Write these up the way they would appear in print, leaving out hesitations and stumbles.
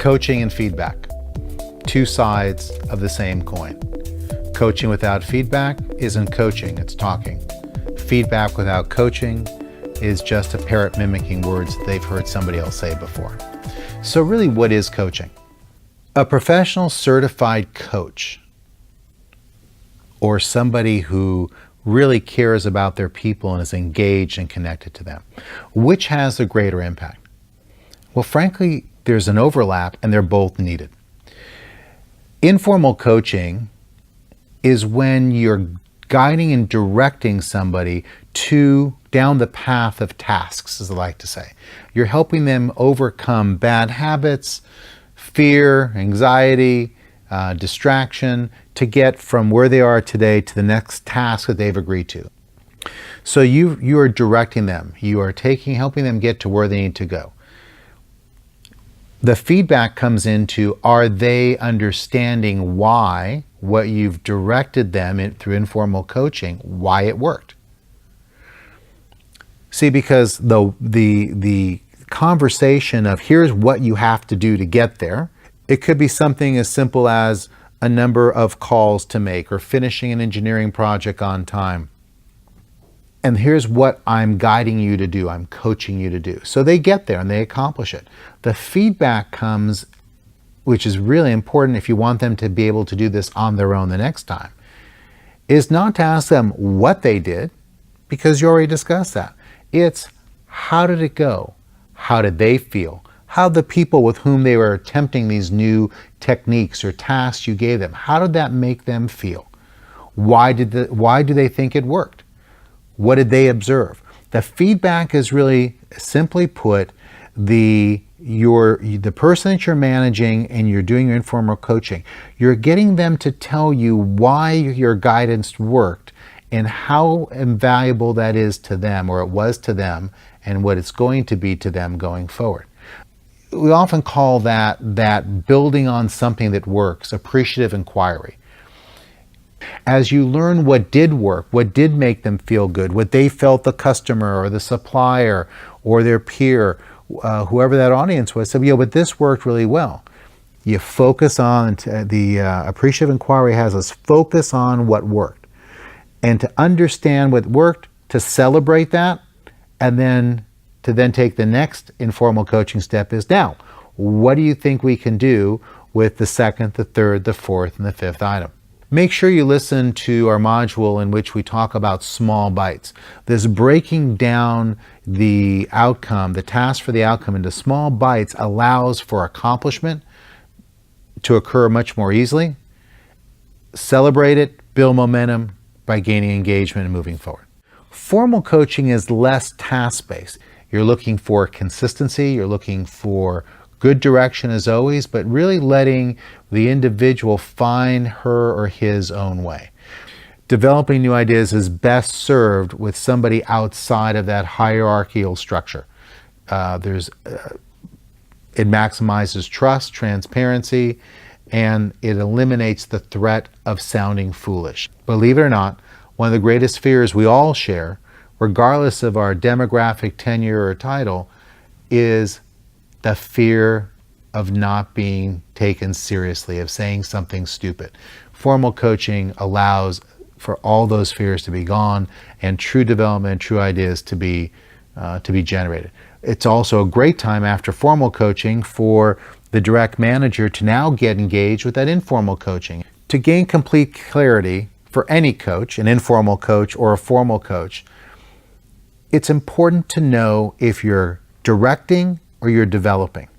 Coaching and feedback, two sides of the same coin. Coaching without feedback isn't coaching, it's talking. Feedback without coaching is just a parrot mimicking words that they've heard somebody else say before. So really, what is coaching? A professional certified coach, or somebody who really cares about their people and is engaged and connected to them. Which has a greater impact? Well, frankly, there's an overlap and they're both needed. Informal coaching is when you're guiding and directing somebody down the path of tasks, as I like to say. You're helping them overcome bad habits, fear, anxiety, distraction, to get from where they are today to the next task that they've agreed to. So you are directing them. You are helping them get to where they need to go. The feedback comes into, are they understanding why what you've directed them through informal coaching, why it worked? See, because the conversation of here's what you have to do to get there, it could be something as simple as a number of calls to make or finishing an engineering project on time. And here's what I'm guiding you to do, I'm coaching you to do. So they get there and they accomplish it. The feedback comes, which is really important if you want them to be able to do this on their own the next time, is not to ask them what they did, because you already discussed that. It's how did it go? How did they feel? How the people with whom they were attempting these new techniques or tasks you gave them, how did that make them feel? Why do they think it worked? What did they observe? The feedback is really, simply put, the person that you're managing and you're doing your informal coaching, you're getting them to tell you why your guidance worked and how invaluable that is to them, or it was to them, and what it's going to be to them going forward. We often call that building on something that works, appreciative inquiry. As you learn what did work, what did make them feel good, what they felt the customer or the supplier or their peer, whoever that audience was, said, but this worked really well. You focus on, the appreciative inquiry has us focus on what worked. And to understand what worked, to celebrate that, and then to take the next informal coaching step is, now, what do you think we can do with the second, the third, the fourth, and the fifth item? Make sure you listen to our module in which we talk about small bites. This breaking down the outcome, the task for the outcome, into small bites allows for accomplishment to occur much more easily. Celebrate it, build momentum by gaining engagement and moving forward. Formal coaching is less task-based. You're looking for consistency, you're looking for good direction as always, but really letting the individual find her or his own way. Developing new ideas is best served with somebody outside of that hierarchical structure. It maximizes trust, transparency, and it eliminates the threat of sounding foolish. Believe it or not, one of the greatest fears we all share, regardless of our demographic, tenure, or title, is the fear of not being taken seriously, of saying something stupid. Formal coaching allows for all those fears to be gone and true development, true ideas to be generated. It's also a great time after formal coaching for the direct manager to now get engaged with that informal coaching. To gain complete clarity for any coach, an informal coach or a formal coach, it's important to know if you're directing or you're developing.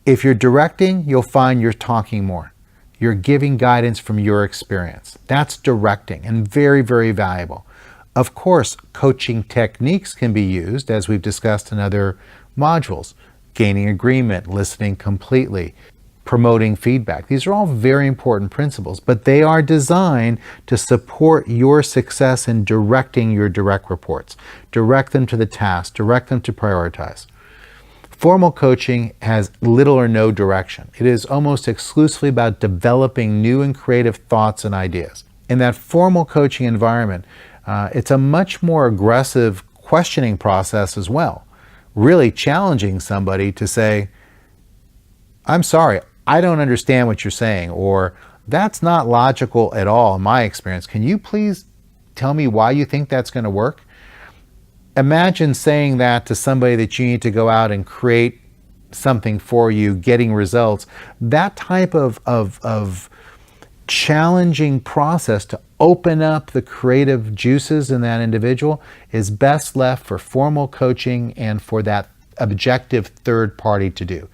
If you're directing, you'll find you're talking more. You're giving guidance from your experience. That's directing, and very, very valuable. Of course, coaching techniques can be used, as we've discussed in other modules. Gaining agreement, listening completely, promoting feedback. These are all very important principles, but they are designed to support your success in directing your direct reports. Direct them to the task, direct them to prioritize. Formal coaching has little or no direction. It is almost exclusively about developing new and creative thoughts and ideas. In that formal coaching environment, it's a much more aggressive questioning process as well, really challenging somebody to say, I'm sorry, I don't understand what you're saying, or that's not logical at all in my experience. Can you please tell me why you think that's going to work? Imagine saying that to somebody that you need to go out and create something for you, getting results. That type of challenging process to open up the creative juices in that individual is best left for formal coaching and for that objective third party to do.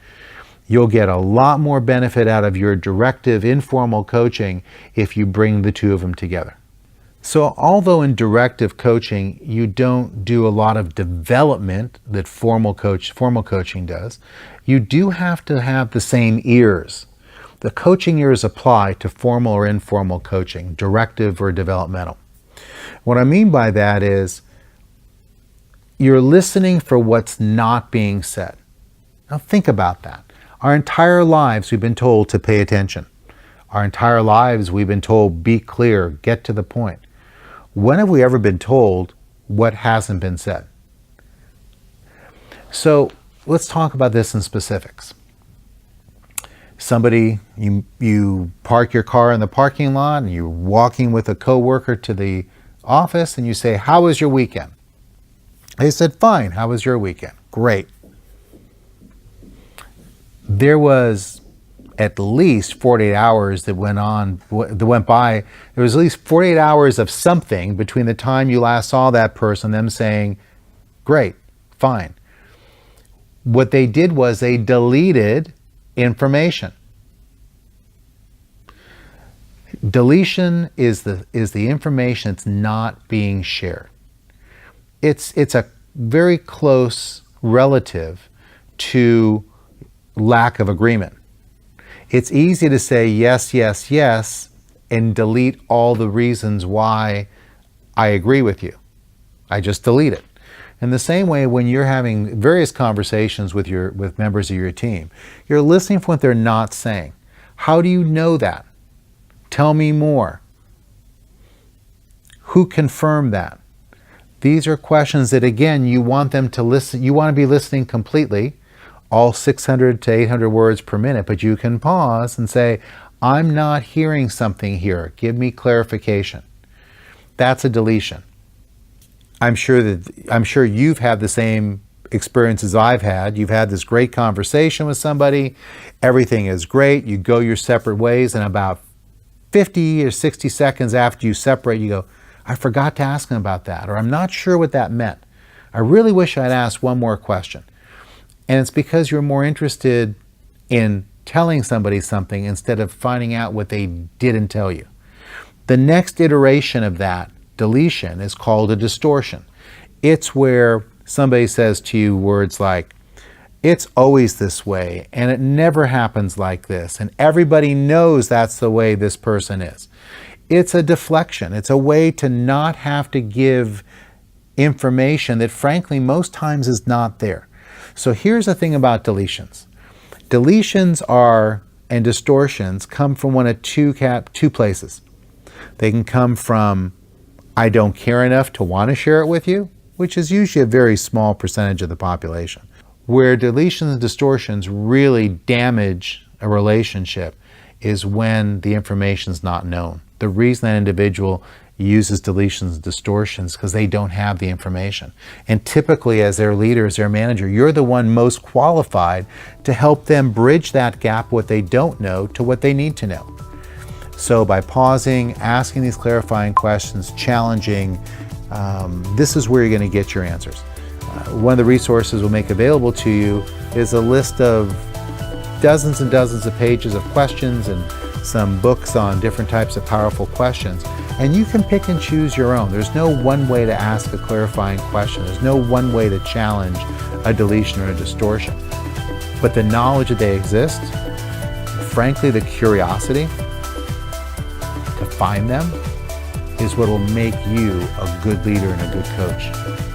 You'll get a lot more benefit out of your directive informal coaching if you bring the two of them together. So although in directive coaching you don't do a lot of development that formal coaching does, you do have to have the same ears. The coaching ears apply to formal or informal coaching, directive or developmental. What I mean by that is you're listening for what's not being said. Now think about that. Our entire lives we've been told to pay attention. Our entire lives we've been told be clear, get to the point. When have we ever been told what hasn't been said? So let's talk about this in specifics. Somebody, you park your car in the parking lot and you're walking with a coworker to the office and you say, "How was your weekend?" They said, "Fine. How was your weekend?" "Great." There was at least 48 hours that went by. There was at least 48 hours of something between the time you last saw that person, them saying, "Great, fine." What they did was they deleted information. Deletion is the information that's not being shared. It's a very close relative to lack of agreement. It's easy to say yes, yes, yes, and delete all the reasons why I agree with you. I just delete it. In the same way, when you're having various conversations with members of your team, you're listening for what they're not saying. How do you know that? Tell me more. Who confirmed that? These are questions that, again, you want them to listen. You want to be listening completely, all 600 to 800 words per minute, but you can pause and say, "I'm not hearing something here. Give me clarification." That's a deletion. I'm sure you've had the same experiences I've had. You've had this great conversation with somebody. Everything is great. You go your separate ways, and about 50 or 60 seconds after you separate, you go, "I forgot to ask him about that," or "I'm not sure what that meant. I really wish I'd asked one more question." And it's because you're more interested in telling somebody something instead of finding out what they didn't tell you. The next iteration of that deletion is called a distortion. It's where somebody says to you words like, "It's always this way, and it never happens like this, and everybody knows that's the way this person is." It's a deflection. It's a way to not have to give information that, frankly, most times is not there. So here's the thing about deletions. Deletions and distortions come from one of two places. They can come from, "I don't care enough to want to share it with you," which is usually a very small percentage of the population. Where deletions and distortions really damage a relationship is when the information is not known. The reason that individual uses deletions and distortions because they don't have the information. And typically, as their leader, as their manager, you're the one most qualified to help them bridge that gap, what they don't know to what they need to know. So by pausing, asking these clarifying questions, challenging, this is where you're going to get your answers. One of the resources we'll make available to you is a list of dozens and dozens of pages of questions and some books on different types of powerful questions. And you can pick and choose your own. There's no one way to ask a clarifying question. There's no one way to challenge a deletion or a distortion. But the knowledge that they exist, frankly, the curiosity to find them is what will make you a good leader and a good coach.